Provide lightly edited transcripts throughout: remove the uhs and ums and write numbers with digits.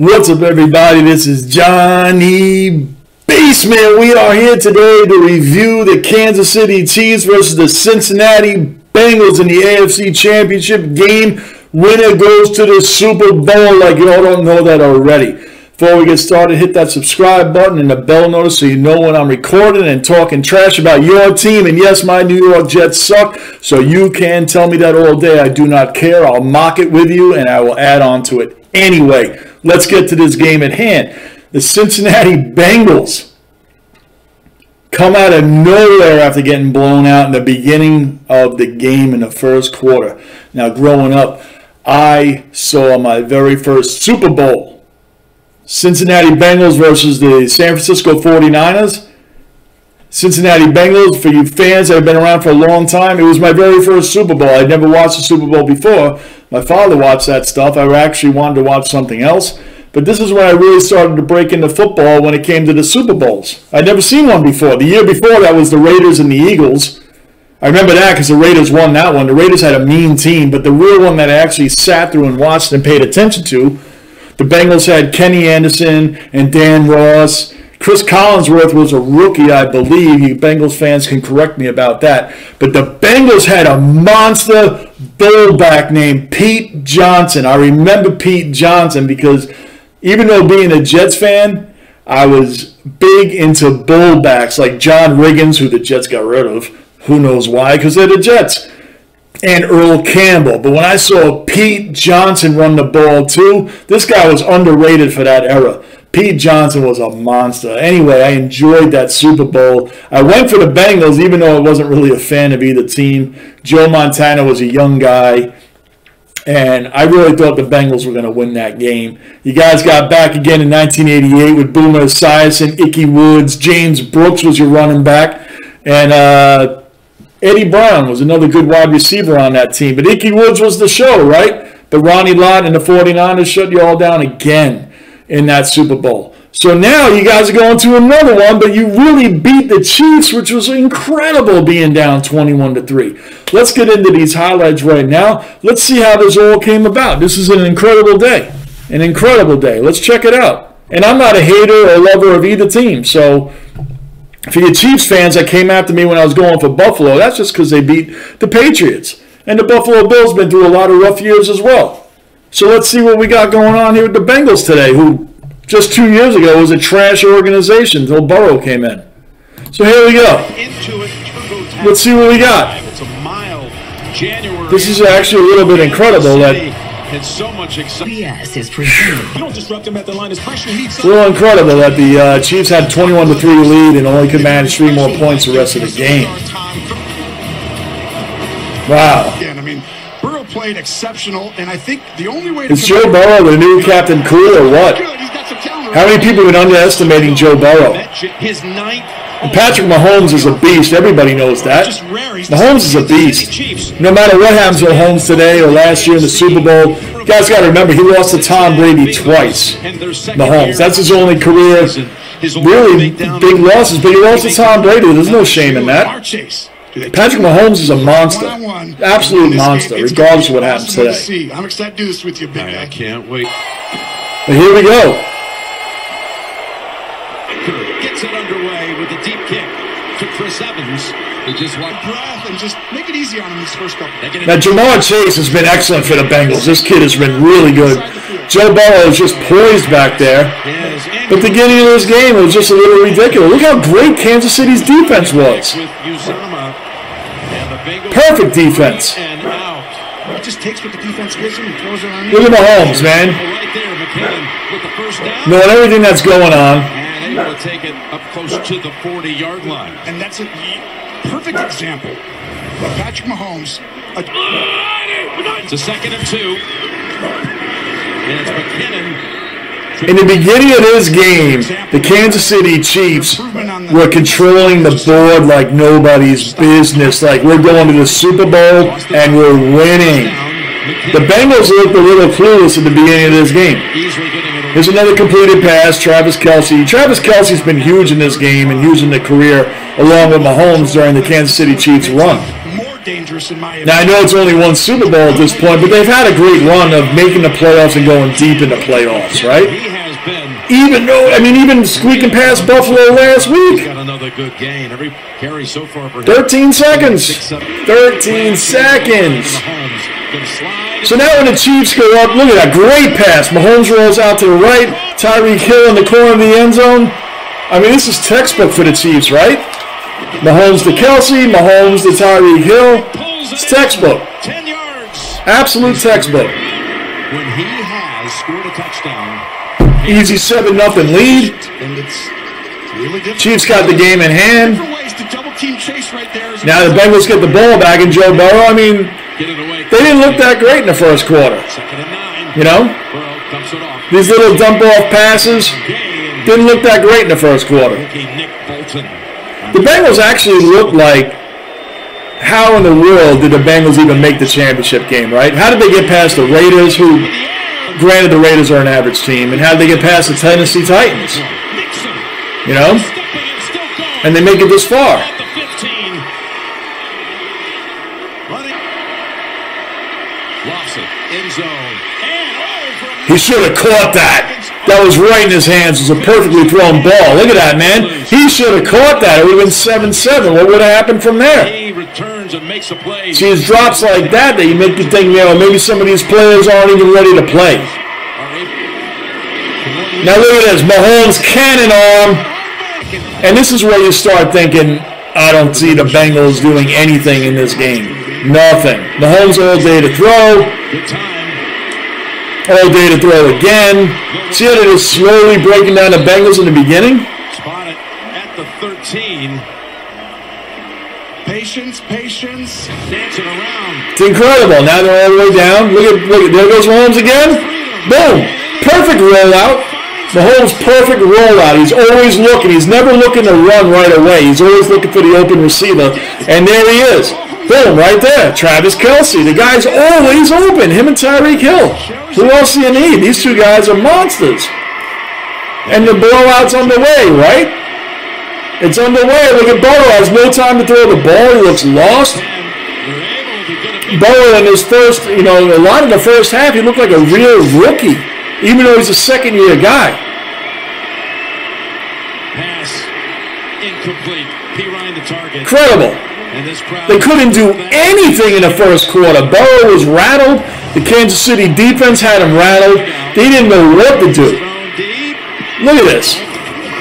What's up, everybody? This is Johnny Basement. We are here today to review the Kansas City Chiefs versus the Cincinnati Bengals in the AFC Championship game. Winner goes to the Super Bowl, like you all don't know that already. Before we get started, hit that subscribe button and the bell notice so you know when I'm recording and talking trash about your team. And yes, my New York Jets suck, so you can tell me that all day. I do not care. I'll mock it with you, and I will add on to it. Anyway, let's get to this game at hand. The Cincinnati Bengals come out of nowhere after getting blown out in the beginning of the game in the first quarter. Now, growing up, I saw my very first Super Bowl. Cincinnati Bengals versus the San Francisco 49ers. Cincinnati Bengals, for you fans that have been around for a long time, it was my very first Super Bowl. I'd never watched a Super Bowl before. My father watched that stuff. I actually wanted to watch something else. But this is when I really started to break into football when it came to the Super Bowls. I'd never seen one before. The year before that was the Raiders and the Eagles. I remember that because the Raiders won that one. The Raiders had a mean team, but the real one that I actually sat through and watched and paid attention to, the Bengals had Kenny Anderson and Dan Ross. Chris Collinsworth was a rookie, I believe. You Bengals fans can correct me about that. But the Bengals had a monster bullback named Pete Johnson. I remember Pete Johnson because even though being a Jets fan, I was big into bullbacks like John Riggins, who the Jets got rid of. Who knows why? Because they're the Jets. And Earl Campbell. But when I saw Pete Johnson run the ball too, this guy was underrated for that era. Pete Johnson was a monster. Anyway, I enjoyed that Super Bowl. I went for the Bengals, even though I wasn't really a fan of either team. Joe Montana was a young guy, and I really thought the Bengals were going to win that game. You guys got back again in 1988 with Boomer Esiason, Ickey Woods, James Brooks was your running back, and Eddie Brown was another good wide receiver on that team. But Ickey Woods was the show, right? But Ronnie Lott and the 49ers shut you all down again in that Super Bowl. So now you guys are going to another one, but you really beat the Chiefs, which was incredible being down 21-3. Let's get into these highlights right now. Let's see how this all came about. This is an incredible day. An incredible day. Let's check it out. And I'm not a hater or lover of either team, so for you Chiefs fans that came after me when I was going for Buffalo, that's just because they beat the Patriots. And the Buffalo Bills been through a lot of rough years as well. So let's see what we got going on here with the Bengals today, who just 2 years ago was a trash organization until Burrow came in. So here we go. Let's see what we got. This is actually a little bit incredible that incredible that the Chiefs had 21-3 lead and only could manage 3 more points the rest of the game. Wow. Burrow played exceptional, and I think the only way to... Is Joe Burrow the new Captain Cool or what? How many people have been underestimating Joe Burrow? And Patrick Mahomes is a beast. Everybody knows that. Mahomes is a beast. No matter what happens with Mahomes today or last year in the Super Bowl, you guys got to remember, he lost to Tom Brady twice. Mahomes. That's his only career. Really big losses, but he lost to Tom Brady. There's no shame in that. Patrick Mahomes is a monster. Absolute monster, regardless of what happens today. I'm excited to do this with you, big guy. I can't wait. But here we go. Gets it underway with a deep kick to Chris Evans. He just wants breath and just make it easy on him this first couple. Now, Jamar Chase has been excellent for the Bengals. This kid has been really good. Joe Burrow is just poised back there. But the beginning of this game was just a little ridiculous. Look how great Kansas City's defense was. Perfect defense. He just takes what the defense gives him and throws it on you. Look at Mahomes, man. Knowing everything that's going on. And able to take it up close to the 40-yard line. And that's a perfect example of Patrick Mahomes. It's a 2nd and 2. And it's McKinnon. In the beginning of this game, the Kansas City Chiefs were controlling the board like nobody's business. Like, we're going to the Super Bowl and we're winning. The Bengals looked a little clueless at the beginning of this game. Here's another completed pass, Travis Kelce. Travis Kelce's been huge in this game and huge in the career, along with Mahomes during the Kansas City Chiefs run. dangerous in my opinion. Now, I know it's only one Super Bowl at this point, but they've had a great run of making the playoffs and going deep into playoffs, right? He has been. Even squeaking past Buffalo last week. Got another good gain. Every carry so far for him. 13 seconds. 13 seconds. So now when the Chiefs go up, look at that great pass. Mahomes rolls out to the right. Tyreek Hill in the corner of the end zone. I mean, this is textbook for the Chiefs, right? Mahomes to Kelsey, Mahomes to Tyreek Hill. It's textbook. 10 yards. Absolute textbook. When he has scored a touchdown. Easy 7-0 lead. And it's really difficult. Chiefs got the game in hand. Different ways to double team Chase right there. Now the Bengals get the ball back, and Joe Burrow, I mean, Get it away. they didn't look that great in the first quarter. Second and 9. You know? Burrow dumps it off. These little dump-off passes Gain. didn't look that great in the first quarter. Rookie Nick Bolton. The Bengals actually looked like, how in the world did the Bengals even make the championship game, right? How did they get past the Raiders, who, granted the Raiders are an average team, and how did they get past the Tennessee Titans? Nixon. You know? Stepping and still going. And they make it this far. At the 15. Running. Lofts it. End zone. And He should have caught that. That was right in his hands. It was a perfectly thrown ball. Look at that, man. He should have caught that. It would have been 7-7. What would have happened from there? he returns and makes a play. See, it's drops like that you make you think, maybe some of these players aren't even ready to play. Now look at this. Mahomes cannon arm. And this is where you start thinking, I don't see the Bengals doing anything in this game. Nothing. Mahomes all day to throw. Good time. All day to throw again. See how they're slowly breaking down the Bengals in the beginning? Spotted at the 13. Patience. Dancing around. It's incredible. Now they're all the way down. Look at there goes Mahomes again. Boom. Perfect rollout. Mahomes' perfect rollout. He's always looking. He's never looking to run right away. He's always looking for the open receiver. And there he is. Boom, right there. Travis Kelsey. The guy's always open. Him and Tyreek Hill. Who else do you need? These two guys are monsters. And the blowout's underway, right? It's underway. Look at Burrow. Has no time to throw the ball. He looks lost. Burrow in his first, a lot of the first half, he looked like a real rookie, even though he's a second-year guy. Pass incomplete. P. Ryan the target. Incredible. And this crowd. They couldn't do anything in the first quarter. Burrow was rattled. The Kansas City defense had him rattled. They didn't know what to do. Look at this.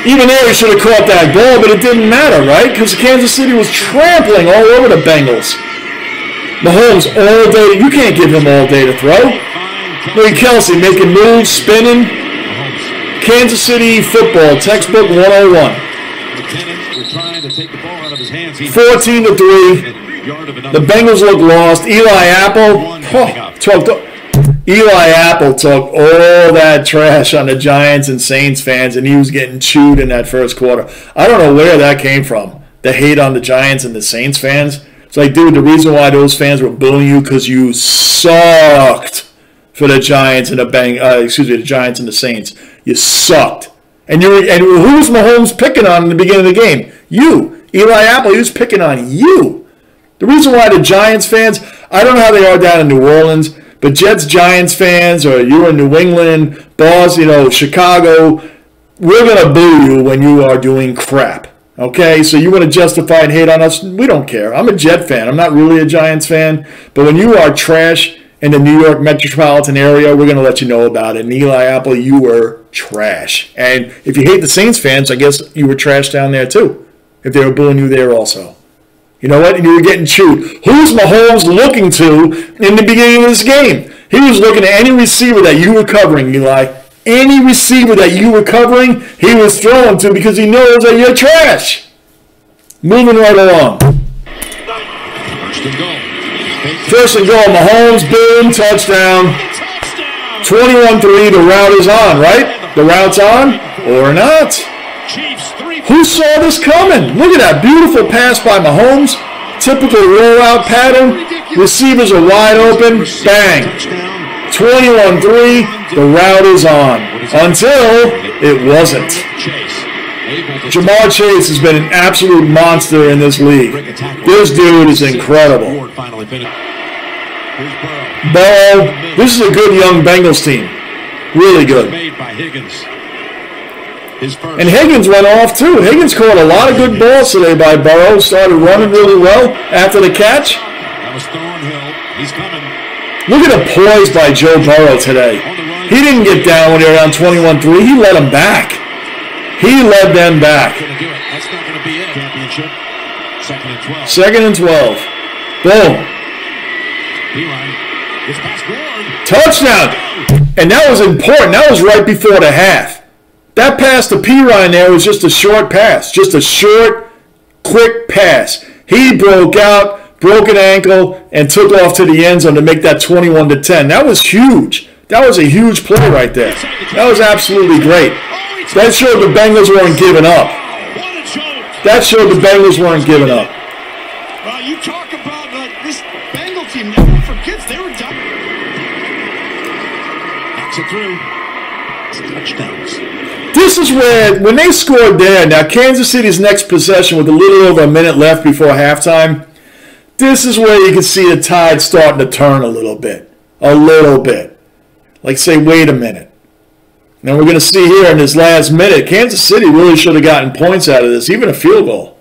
Even there, he should have caught that ball, but it didn't matter, right? Because Kansas City was trampling all over the Bengals. Mahomes all day. You can't give him all day to throw. Look at Kelsey making moves, spinning. Kansas City football, textbook 101. Trying to take the ball out of his hands. 14-3. The Bengals look lost. Eli Apple took all that trash on the Giants and Saints fans, and he was getting chewed in that first quarter. I don't know where that came from, the hate on the Giants and the Saints fans. It's like, dude, the reason why those fans were booing you because you sucked for the Giants and the Giants and the Saints. You sucked. And who was Mahomes picking on in the beginning of the game? You. Eli Apple, he was picking on you. The reason why the Giants fans, I don't know how they are down in New Orleans, but Jets-Giants fans, or you're in New England, Boston, Chicago, we're going to boo you when you are doing crap. Okay? So you want to justify and hate on us? We don't care. I'm a Jet fan. I'm not really a Giants fan. But when you are trash in the New York metropolitan area, we're going to let you know about it. And Eli Apple, you were trash. And if you hate the Saints fans, I guess you were trash down there too, if they were booing you there also. You know what? And you were getting chewed. Who's Mahomes looking to in the beginning of this game? He was looking at any receiver that you were covering, Eli. Any receiver that you were covering, he was throwing to because he knows that you're trash. Moving right along. First and goal, Mahomes, boom, touchdown. 21-3, the route is on, right? The route's on or not? Who saw this coming? Look at that beautiful pass by Mahomes. Typical rollout pattern. Receivers are wide open. Bang. 21-3, the route is on. Until it wasn't. Jamar Chase has been an absolute monster in this league. This dude is incredible. Burrow, this is a good young Bengals team. Really good. And Higgins went off too. Higgins caught a lot of good balls today by Burrow. Started running really well after the catch. Look at the poise by Joe Burrow today. He didn't get down when they were down 21-3. He led them back. He led them back. Second and 12. Boom. Touchdown. And that was important. That was right before the half. That pass to P-Ryan there was just a short pass. Just a short, quick pass. He broke out, broke an ankle, and took off to the end zone to make that 21-10. That was huge. That was a huge play right there. That was absolutely great. That showed the Bengals weren't giving up. That showed the Bengals weren't giving up. Well, you talk about this Bengal team never forgets they were done. Knocks it through. Touchdowns. This is where, when they scored there, now Kansas City's next possession with a little over a minute left before halftime, this is where you can see the tide starting to turn a little bit. A little bit. Like say, wait a minute. Now we're going to see here in this last minute, Kansas City really should have gotten points out of this, even a field goal.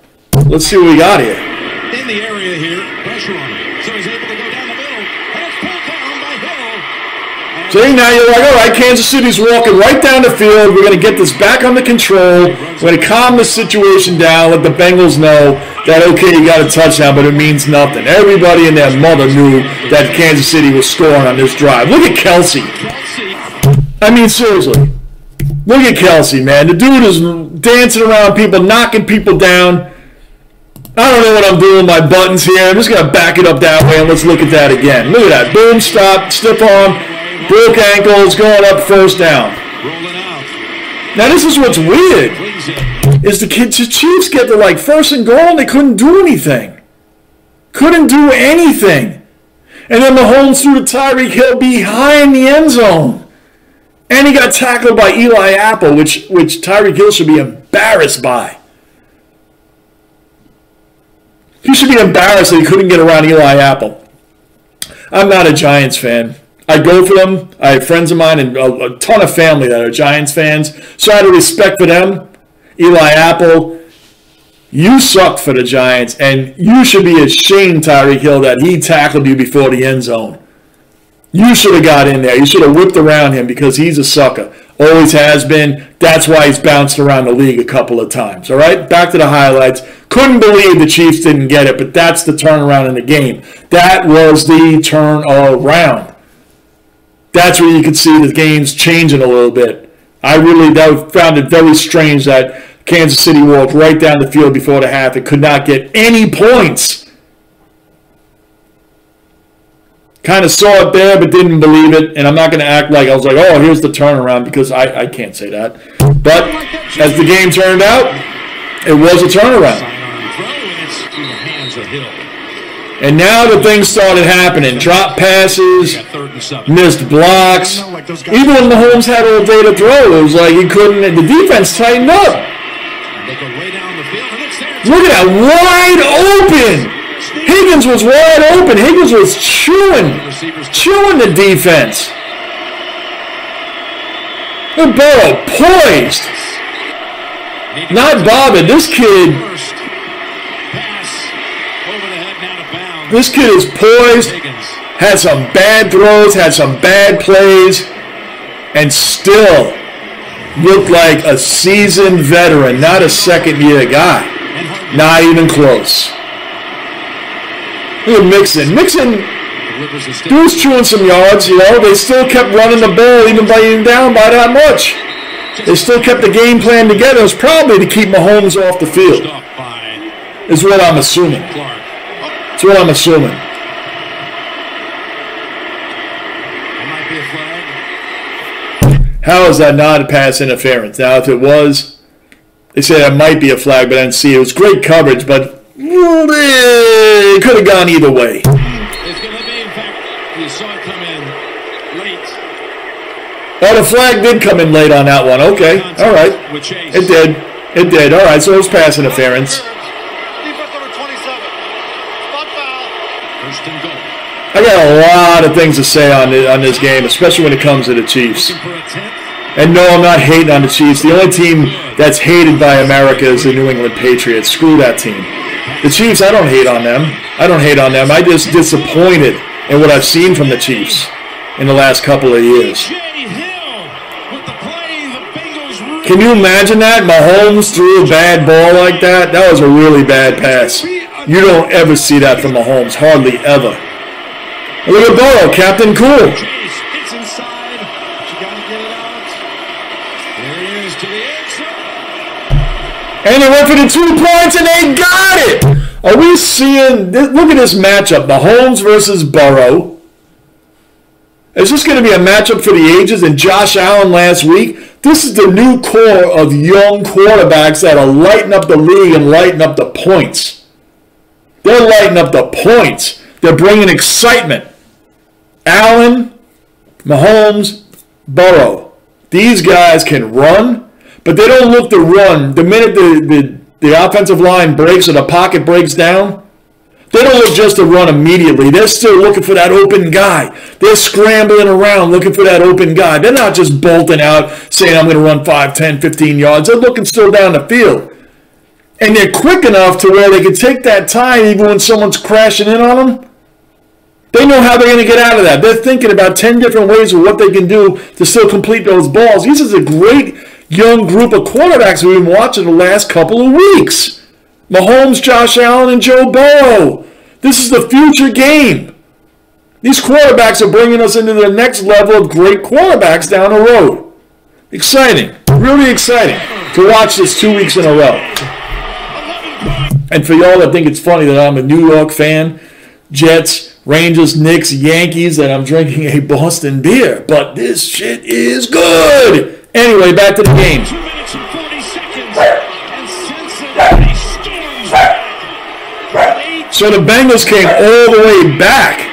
Let's see what we got here. In the area here, pressure on him. So he's able to go down the middle. And it's pulled down by Hill. See, now you're like, all right, Kansas City's walking right down the field. We're going to get this back under control. We're going to calm the situation down, let the Bengals know that, okay, you got a touchdown, but it means nothing. Everybody and their mother knew that Kansas City was scoring on this drive. Look at Kelsey. I mean, seriously. Look at Kelsey, man. The dude is dancing around people, knocking people down. I don't know what I'm doing with my buttons here. I'm just going to back it up that way, and let's look at that again. Look at that. Boom, stop, stiff arm, broke ankles, going up first down. Now, this is what's weird, is the Chiefs get to, like, first and goal, and they couldn't do anything. Couldn't do anything. And then Mahomes threw to Tyreek Hill behind the end zone. And he got tackled by Eli Apple, which Tyreek Hill should be embarrassed by. He should be embarrassed that he couldn't get around Eli Apple. I'm not a Giants fan. I go for them. I have friends of mine and a ton of family that are Giants fans. So out of respect for them, Eli Apple, you suck for the Giants. And you should be ashamed, Tyreek Hill, that he tackled you before the end zone. You should have got in there. You should have whipped around him because he's a sucker. Always has been. That's why he's bounced around the league a couple of times. All right? Back to the highlights. Couldn't believe the Chiefs didn't get it, but that's the turnaround in the game. That was the turnaround. That's where you could see the game's changing a little bit. I really found it very strange that Kansas City walked right down the field before the half and could not get any points. Kind of saw it there, but didn't believe it. And I'm not going to act like I was like, oh, here's the turnaround, because I can't say that. But as the game turned out, it was a turnaround. And now the things started happening. Drop passes, missed blocks. Even when Mahomes had all day to throw, it was like he couldn't. The defense tightened up. Look at that, wide open. Higgins was wide open. Higgins was chewing the defense. The ball poised. Not bothered. This kid is poised, had some bad throws, had some bad plays, and still looked like a seasoned veteran, not a second-year guy. Not even close. Look at Mixon. Dude's chewing some yards, you know. They still kept running the ball even by being down by that much. They still kept the game plan together. It was probably to keep Mahomes off the field, is what I'm assuming. That's what I'm assuming. How is that not a pass interference? Now, if it was, they say that might be a flag, but I didn't see it. It was great coverage, but it could have gone either way. Oh, the flag did come in late on that one. Okay, all right. It did. It did. All right, so it was pass interference. Defense number 27. Spot foul. First and goal. I got a lot of things to say on this game, especially when it comes to the Chiefs. Looking for a 10th. And no, I'm not hating on the Chiefs. The only team that's hated by America is the New England Patriots. Screw that team. The Chiefs, I don't hate on them. I'm just disappointed in what I've seen from the Chiefs in the last couple of years. Can you imagine that? Mahomes threw a bad ball like that? That was a really bad pass. You don't ever see that from Mahomes. Hardly ever. Look at Burrow, Captain Cool. It's inside. You gotta get it out. There it is to the inside. And they went for the 2 points and they got it. Are we seeing, look at this matchup, Mahomes versus Burrow. Is this going to be a matchup for the ages? And Josh Allen last week? This is the new core of young quarterbacks that are lighting up the league and lighting up the points. They're lighting up the points. They're bringing excitement. Allen, Mahomes, Burrow. These guys can run, but they don't look to run. The minute the offensive line breaks or the pocket breaks down, they don't look just to run immediately. They're still looking for that open guy. They're scrambling around looking for that open guy. They're not just bolting out saying, I'm going to run 5, 10, 15 yards. They're looking still down the field. And they're quick enough to where they can take that time even when someone's crashing in on them. They know how they're going to get out of that. They're thinking about 10 different ways of what they can do to still complete those balls. This is a great young group of quarterbacks we've been watching the last couple of weeks. Mahomes, Josh Allen, and Joe Burrow. This is the future game. These quarterbacks are bringing us into the next level of great quarterbacks down the road. Exciting. Really exciting to watch this 2 weeks in a row. And for y'all that think it's funny that I'm a New York fan, Jets, Rangers, Knicks, Yankees, that I'm drinking a Boston beer. But this shit is good. Anyway, back to the game. 2 minutes and 40 seconds. And Cincinnati storms back. So the Bengals came all the way back.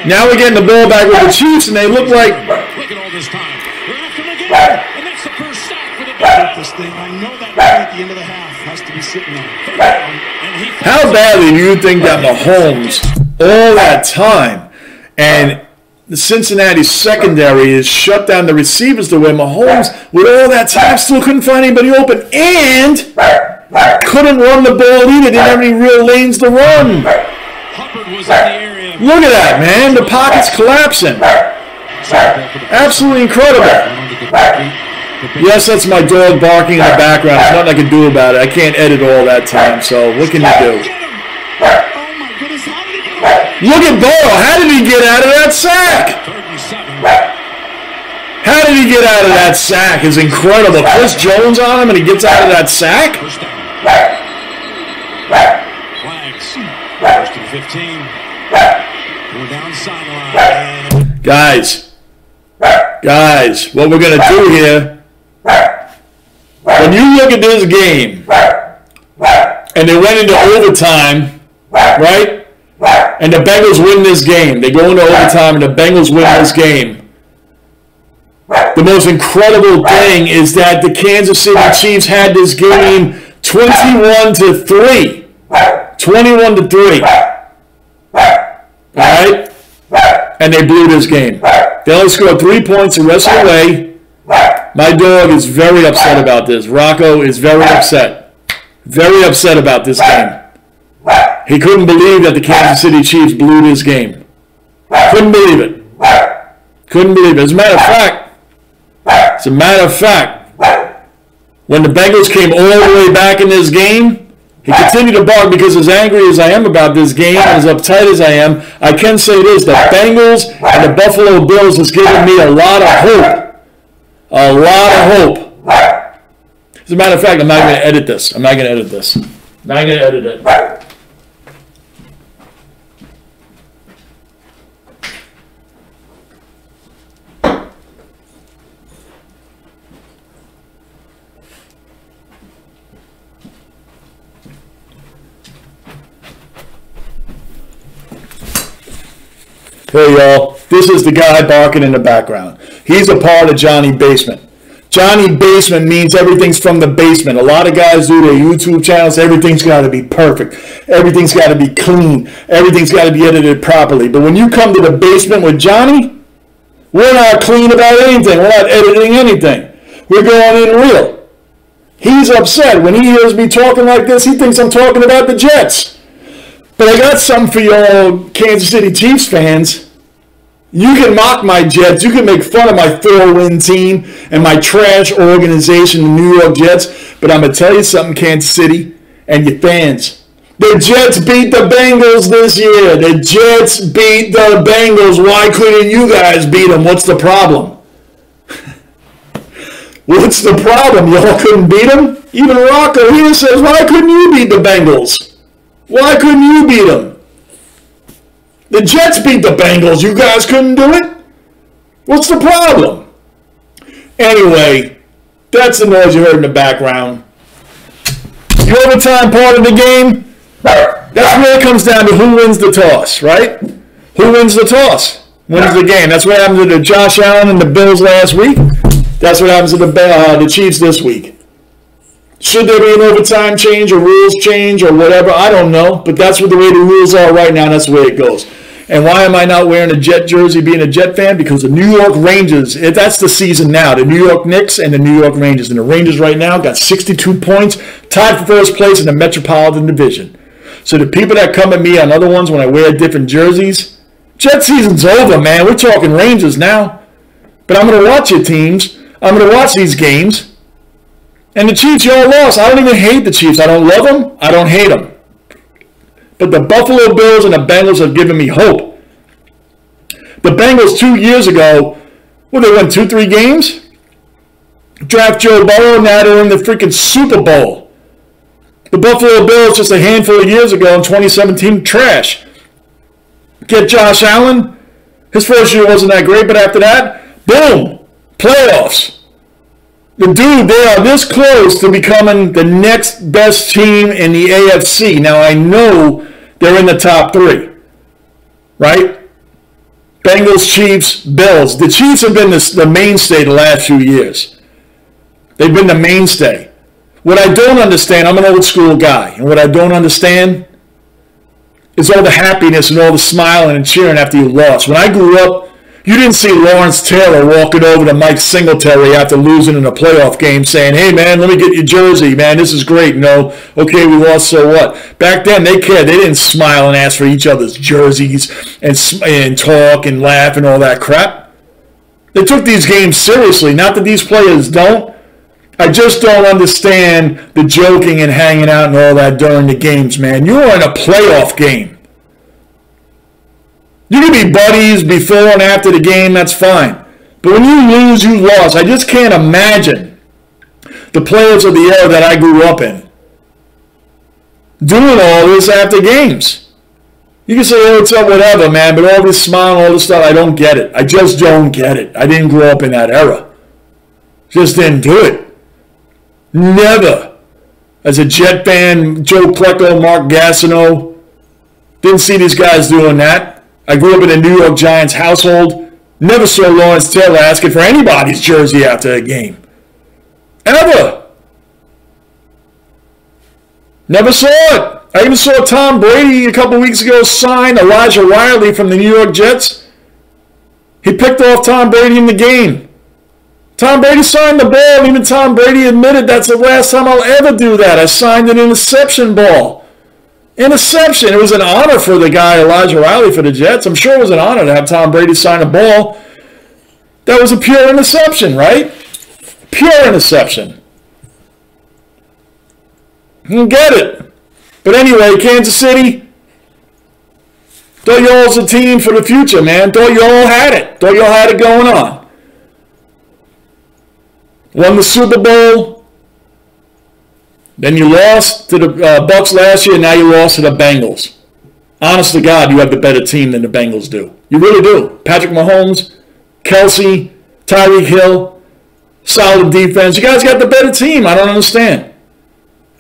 Now we're getting the ball back with the Chiefs, and they look like... Look at all this time. We're after them again. And that's the first sack for the Bengals. This thing, I know that right at the end of the half has to be sitting there. And he How badly do you think that Mahomes, all that time, and the Cincinnati secondary is shut down the receivers the way Mahomes, with all that time, still couldn't find anybody open, and couldn't run the ball either. Didn't have any real lanes to run. Hubbard was in the area. Look at that, man. The pocket's collapsing. Absolutely incredible. Yes, that's my dog barking in the background. There's nothing I can do about it. I can't edit all that time, so what can you do? Oh my goodness, how did he do that? Look at Burrow. How did he get out of that sack? 37. How did he get out of that sack? It's incredible. Chris Jones on him and he gets out of that sack? First down. Flags. First and 15. We're down sideline. Guys, what we're going to do here, when you look at this game, and they went into overtime, right? And the Bengals win this game. They go into overtime and the Bengals win this game. The most incredible thing is that the Kansas City Chiefs had this game 21-3. 21-3. All right? And they blew this game. They only scored 3 points the rest of the way. My dog is very upset about this. Rocco is very upset. Very upset about this game. He couldn't believe that the Kansas City Chiefs blew this game. Couldn't believe it. Couldn't believe it. As a matter of fact, when the Bengals came all the way back in this game, he continued to bark because as angry as I am about this game, as uptight as I am, I can say this, the Bengals and the Buffalo Bills has given me a lot of hope. A lot of hope. As a matter of fact, I'm not going to edit this. I'm not going to edit this. I'm not going to edit it. Hey, y'all. This is the guy barking in the background. He's a part of Johnny Basement. Johnny Basement means everything's from the basement. A lot of guys do their YouTube channels. Everything's got to be perfect. Everything's got to be clean. Everything's got to be edited properly. But when you come to the basement with Johnny, we're not clean about anything. We're not editing anything. We're going in real. He's upset. When he hears me talking like this, he thinks I'm talking about the Jets. But I got something for you Kansas City Chiefs fans. You can mock my Jets. You can make fun of my 4-win team and my trash organization, the New York Jets. But I'm going to tell you something, Kansas City and your fans. The Jets beat the Bengals this year. The Jets beat the Bengals. Why couldn't you guys beat them? What's the problem? What's the problem? Y'all couldn't beat them? Even Rocco here says, why couldn't you beat the Bengals? Why couldn't you beat them? The Jets beat the Bengals. You guys couldn't do it? What's the problem? Anyway, that's the noise you heard in the background. The overtime part of the game, that's where it comes down to who wins the toss, right? Who wins the toss? Wins the game. That's what happened to Josh Allen and the Bills last week. That's what happens to the Chiefs this week. Should there be an overtime change or rules change or whatever? I don't know. But that's what the way the rules are right now. That's the way it goes. And why am I not wearing a Jet jersey being a Jet fan? Because the New York Rangers, that's the season now. The New York Knicks and the New York Rangers. And the Rangers right now got 62 points, tied for first place in the Metropolitan Division. So the people that come at me on other ones when I wear different jerseys, Jet season's over, man. We're talking Rangers now. But I'm going to watch your teams. I'm going to watch these games. And the Chiefs, y'all lost. I don't even hate the Chiefs. I don't love them. I don't hate them. But the Buffalo Bills and the Bengals have given me hope. The Bengals 2 years ago, they won 2-3 games? Draft Joe Burrow, now they're in the freaking Super Bowl. The Buffalo Bills just a handful of years ago in 2017, trash. Get Josh Allen. His first year wasn't that great, but after that, boom, playoffs. The dude, they are this close to becoming the next best team in the AFC. Now, I know they're in the top 3, right? Bengals, Chiefs, Bills. The Chiefs have been the mainstay the last few years. They've been the mainstay. What I don't understand, I'm an old school guy, and what I don't understand is all the happiness and all the smiling and cheering after you lost. When I grew up, you didn't see Lawrence Taylor walking over to Mike Singletary after losing in a playoff game saying, hey, man, let me get your jersey, man. This is great. No, okay, we lost, so what? Back then, they cared. They didn't smile and ask for each other's jerseys and talk and laugh and all that crap. They took these games seriously. Not that these players don't. I just don't understand the joking and hanging out and all that during the games, man. You are in a playoff game. You can be buddies before and after the game, that's fine. But when you lose, you lost. I just can't imagine the players of the era that I grew up in doing all this after games. You can say, oh, it's up, whatever, man, but all this smile and all this stuff, I don't get it. I just don't get it. I didn't grow up in that era. Just didn't do it. Never. As a Jet fan, Joe Klecko, Mark Gastineau, didn't see these guys doing that. I grew up in a New York Giants household. Never saw Lawrence Taylor asking for anybody's jersey after a game. Ever. Never saw it. I even saw Tom Brady a couple weeks ago sign Elijah Riley from the New York Jets. He picked off Tom Brady in the game. Tom Brady signed the ball, and even Tom Brady admitted that's the last time I'll ever do that. I signed an interception ball. Interception. It was an honor for the guy, Elijah Riley, for the Jets. I'm sure it was an honor to have Tom Brady sign a ball. That was a pure interception, right? Pure interception. You don't get it. But anyway, Kansas City, thought y'all was a team for the future, man. Thought y'all had it. Thought y'all had it going on. Won the Super Bowl. Then you lost to the Bucs last year, and now you lost to the Bengals. Honest to God, you have the better team than the Bengals do. You really do. Patrick Mahomes, Kelsey, Tyreek Hill, solid defense. You guys got the better team. I don't understand.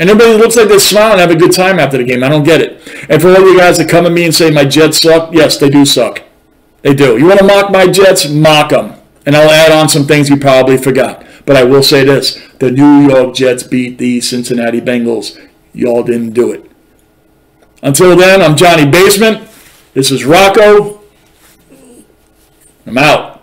And everybody looks like they smile and have a good time after the game. I don't get it. And for all you guys that come at me and say my Jets suck, yes, they do suck. They do. You want to mock my Jets? Mock them. And I'll add on some things you probably forgot. But I will say this. The New York Jets beat the Cincinnati Bengals. Y'all didn't do it. Until then, I'm Johnny Basement. This is Rocco. I'm out.